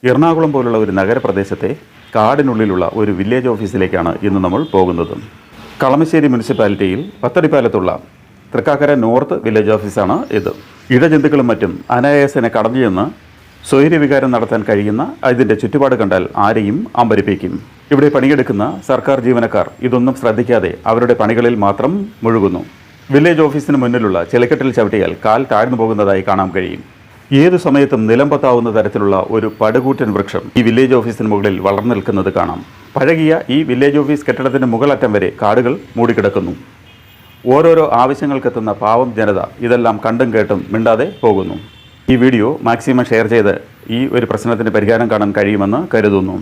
എറണാകുളം പോലുള്ള ഒരു നഗരപ്രദേശത്തെ കാടിനുള്ളിലുള്ള ഒരു വില്ലേജ് ഓഫീസിലേക്കാണ് ഇന്ന് നമ്മൾ പോകുന്നത്. കളമശ്ശേരി മുനിസിപ്പാലിറ്റിയിൽ പത്തടിപ്പാലത്തുള്ള തൃക്കാക്കര നോർത്ത് വില്ലേജ് ഓഫീസാണ് ഇത്. ഇഴജന്തുക്കളും മറ്റും അനായാസനെ കടന്നു ചെന്ന് സ്വൈര്യവികാരം നടത്താൻ കഴിയുന്ന ഇതിൻ്റെ ചുറ്റുപാട് കണ്ടാൽ ആരെയും അമ്പരിപ്പിക്കും. ഇവിടെ പണിയെടുക്കുന്ന സർക്കാർ ജീവനക്കാർ ഇതൊന്നും ശ്രദ്ധിക്കാതെ അവരുടെ പണികളിൽ മാത്രം മുഴുകുന്നു. വില്ലേജ് ഓഫീസിന് മുന്നിലുള്ള ചെളിക്കെട്ടിൽ ചവിട്ടിയാൽ കാൽ താഴ്ന്നു പോകുന്നതായി കാണാൻ കഴിയും. ഏതു സമയത്തും നിലംപത്താവുന്ന തരത്തിലുള്ള ഒരു പടുകൂറ്റൻ വൃക്ഷം ഈ വില്ലേജ് ഓഫീസിന് മുകളിൽ വളർന്നു നിൽക്കുന്നത് കാണാം. പഴകിയ ഈ വില്ലേജ് ഓഫീസ് കെട്ടിടത്തിൻ്റെ മുകളറ്റം വരെ കാടുകൾ മൂടിക്കിടക്കുന്നു. ഓരോരോ ആവശ്യങ്ങൾക്കെത്തുന്ന പാവം ജനത ഇതെല്ലാം കണ്ടും കേട്ടും മിണ്ടാതെ പോകുന്നു. ഈ വീഡിയോ മാക്സിമം ഷെയർ ചെയ്ത് ഈ ഒരു പ്രശ്നത്തിന് പരിഹാരം കാണാൻ കഴിയുമെന്ന് കരുതുന്നു.